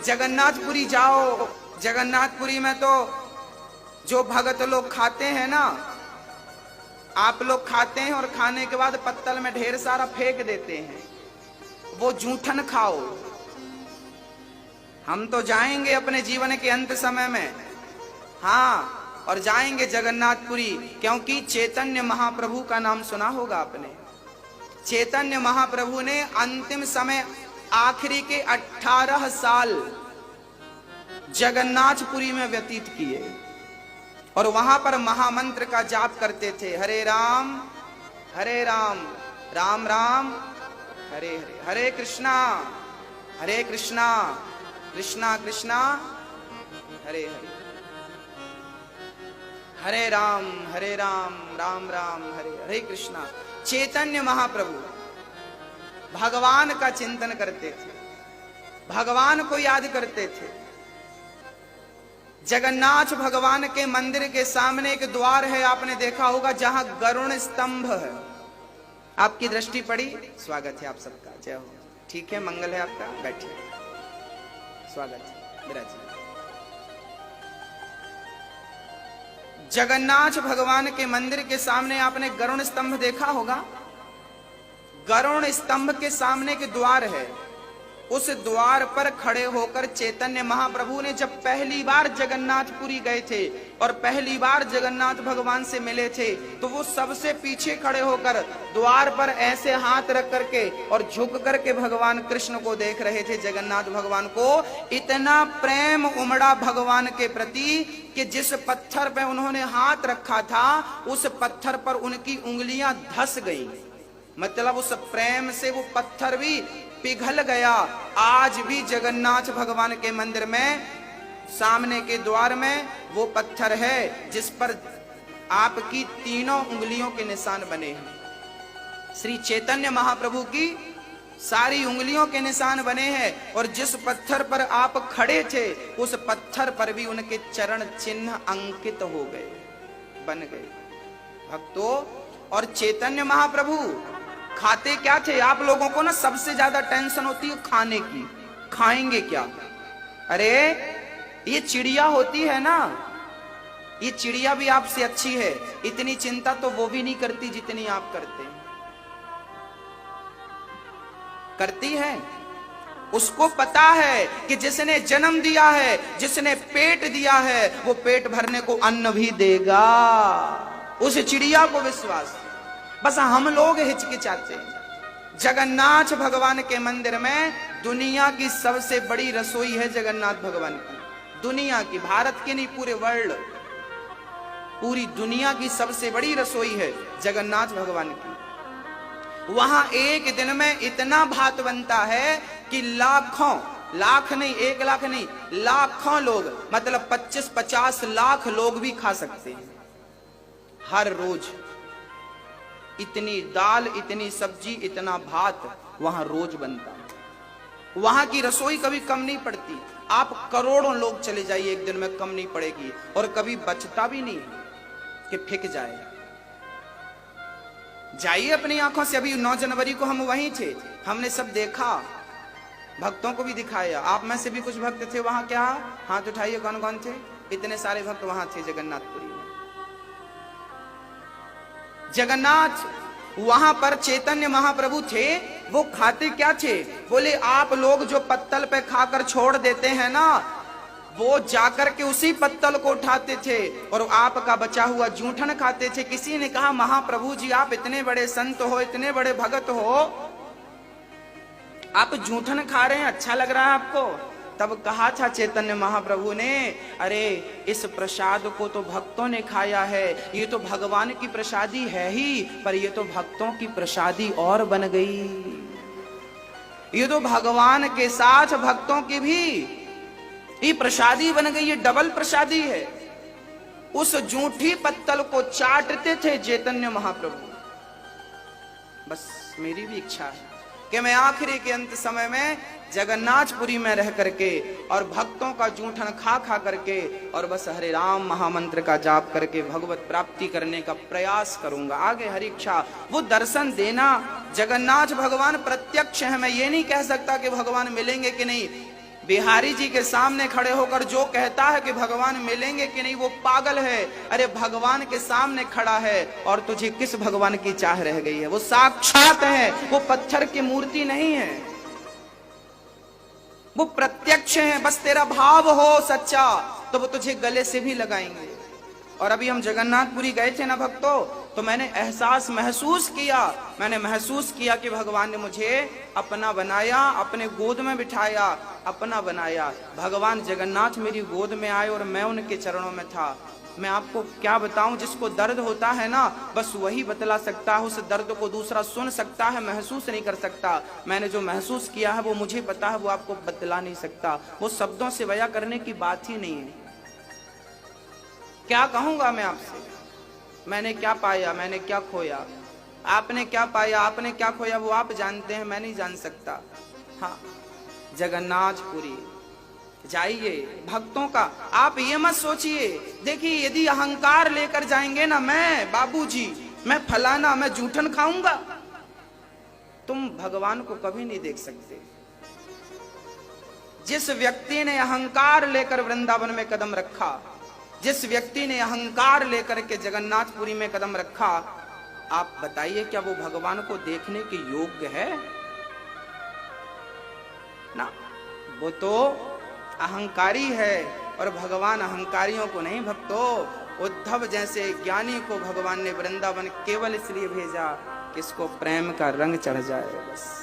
जगन्नाथपुरी जाओ, जगन्नाथपुरी में तो जो भगत लोग खाते हैं ना, आप लोग खाते हैं और खाने के बाद पत्तल में ढेर सारा फेंक देते हैं, वो जूठन खाओ। हम तो जाएंगे अपने जीवन के अंत समय में, हाँ, और जाएंगे जगन्नाथपुरी, क्योंकि चैतन्य महाप्रभु का नाम सुना होगा आपने। चैतन्य महाप्रभु ने अंतिम समय आखिरी के 18 साल जगन्नाथपुरी में व्यतीत किए और वहां पर महामंत्र का जाप करते थे। हरे राम राम राम हरे हरे, हरे कृष्णा कृष्णा कृष्णा हरे हरे, हरे राम राम राम हरे हरे कृष्णा। चैतन्य महाप्रभु भगवान का चिंतन करते थे, भगवान को याद करते थे। जगन्नाथ भगवान के मंदिर के सामने एक द्वार है, आपने देखा होगा, जहां गरुण स्तंभ है। आपकी दृष्टि पड़ी? स्वागत है आप सबका, जय हो। ठीक है, मंगल है आपका, बैठिए, स्वागत है, विराजिए। जगन्नाथ भगवान के मंदिर के सामने आपने गरुण स्तंभ देखा होगा। गरुण स्तंभ के सामने के द्वार है, उस द्वार पर खड़े होकर चैतन्य महाप्रभु ने जब पहली बार जगन्नाथपुरी गए थे और पहली बार जगन्नाथ भगवान से मिले थे, तो वो सबसे पीछे खड़े होकर द्वार पर ऐसे हाथ रख करके और झुक करके भगवान कृष्ण को देख रहे थे। जगन्नाथ भगवान को इतना प्रेम उमड़ा भगवान के प्रति कि जिस पत्थर पे उन्होंने हाथ रखा था, उस पत्थर पर उनकी उंगलियां धस गई, मतलब उस प्रेम से वो पत्थर भी पिघल गया। आज भी जगन्नाथ भगवान के मंदिर में सामने के द्वार में वो पत्थर है जिस पर आपकी तीनों उंगलियों के निशान बने हैं। श्री चैतन्य महाप्रभु की सारी उंगलियों के निशान बने हैं और जिस पत्थर पर आप खड़े थे, उस पत्थर पर भी उनके चरण चिन्ह अंकित हो गए, बन गए। भक्तों, और चैतन्य महाप्रभु खाते क्या थे? आप लोगों को ना सबसे ज्यादा टेंशन होती है खाने की, खाएंगे क्या? अरे ये चिड़िया होती है ना, ये चिड़िया भी आपसे अच्छी है, इतनी चिंता तो वो भी नहीं करती जितनी आप करते हैं। करती है? उसको पता है कि जिसने जन्म दिया है, जिसने पेट दिया है, वो पेट भरने को अन्न भी देगा। उस चिड़िया को विश्वास। बस हम लोग हिचकिचाते हैं। जगन्नाथ भगवान के मंदिर में दुनिया की सबसे बड़ी रसोई है जगन्नाथ भगवान की, दुनिया की, भारत की नहीं, पूरे वर्ल्ड, पूरी दुनिया की सबसे बड़ी रसोई है जगन्नाथ भगवान की। वहां एक दिन में इतना भात बनता है कि लाखों, लाख नहीं, 1 लाख नहीं, लाखों लोग, मतलब 25-50 लाख लोग भी खा सकते हैं हर रोज। इतनी दाल, इतनी सब्जी, इतना भात वहां रोज बनता है। वहां की रसोई कभी कम नहीं पड़ती। आप करोड़ों लोग चले जाइए, एक दिन में कम नहीं पड़ेगी, और कभी बचता भी नहीं कि फेंक जाए। जाइए अपनी आंखों से, अभी 9 जनवरी को हम वहीं थे, हमने सब देखा, भक्तों को भी दिखाया। आप में से भी कुछ भक्त थे वहां, क्या हाथ उठाइए, कौन कौन थे? इतने सारे भक्त वहां थे जगन्नाथपुरी में। जगन्नाथ, वहां पर चैतन्य महाप्रभु थे। वो खाते क्या थे? बोले आप लोग जो पत्तल पे खाकर छोड़ देते हैं ना, वो जाकर के उसी पत्तल को उठाते थे और आपका बचा हुआ जूठन खाते थे। किसी ने कहा महाप्रभु जी, आप इतने बड़े संत हो, इतने बड़े भगत हो, आप जूठन खा रहे हैं, अच्छा लग रहा है आपको? तब कहा था चैतन्य महाप्रभु ने, अरे इस प्रसाद को तो भक्तों ने खाया है, ये तो भगवान की प्रसादी है ही, पर ये तो भक्तों की प्रसादी और बन गई। ये तो भगवान के साथ भक्तों की भी ये प्रसादी बन गई, ये डबल प्रसादी है। उस जूठी पत्तल को चाटते थे चैतन्य महाप्रभु। बस मेरी भी इच्छा है कि मैं आखिरी के अंत समय में जगन्नाथपुरी में रह करके और भक्तों का जूठन खा खा करके और बस हरे राम महामंत्र का जाप करके भगवत प्राप्ति करने का प्रयास करूंगा। आगे हरि इच्छा, वो दर्शन देना। जगन्नाथ भगवान प्रत्यक्ष है, मैं ये नहीं कह सकता कि भगवान मिलेंगे कि नहीं, बिहारी जी के सामने खड़े होकर जो कहता है कि भगवान मिलेंगे कि नहीं, वो पागल है। अरे भगवान के सामने खड़ा है और तुझे किस भगवान की चाह रह गई है? वो साक्षात है, वो पत्थर की मूर्ति नहीं है, वो प्रत्यक्ष है। बस तेरा भाव हो सच्चा तो वो तुझे गले से भी लगाएंगे। और अभी हम जगन्नाथपुरी गए थे ना भक्तों, तो मैंने महसूस किया कि भगवान ने मुझे अपना बनाया, अपने गोद में बिठाया, अपना बनाया। भगवान जगन्नाथ मेरी गोद में आए और मैं उनके चरणों में था। मैं आपको क्या बताऊं, जिसको दर्द होता है ना, बस वही बतला सकता है। उस दर्द को दूसरा सुन सकता है, महसूस नहीं कर सकता। मैंने जो महसूस किया है वो मुझे पता है, वो आपको बतला नहीं सकता। वो शब्दों से बयां करने की बात ही नहीं है। क्या कहूंगा मैं आपसे? मैंने क्या पाया, मैंने क्या खोया, आपने क्या पाया, आपने क्या खोया, वो आप जानते हैं, मैं नहीं जान सकता। हाँ, जगन्नाथपुरी जाइए भक्तों का। आप ये मत सोचिए, देखिए यदि अहंकार लेकर जाएंगे ना, मैं बाबूजी, मैं फलाना, मैं जूठन खाऊंगा, तुम भगवान को कभी नहीं देख सकते। जिस व्यक्ति ने अहंकार लेकर वृंदावन में कदम रखा, जिस व्यक्ति ने अहंकार लेकर के जगन्नाथपुरी में कदम रखा, आप बताइए क्या वो भगवान को देखने के योग्य है ना? वो तो अहंकारी है, और भगवान अहंकारियों को नहीं भक्तों। उद्धव जैसे ज्ञानी को भगवान ने वृंदावन केवल इसलिए भेजा कि इसको प्रेम का रंग चढ़ जाए, बस।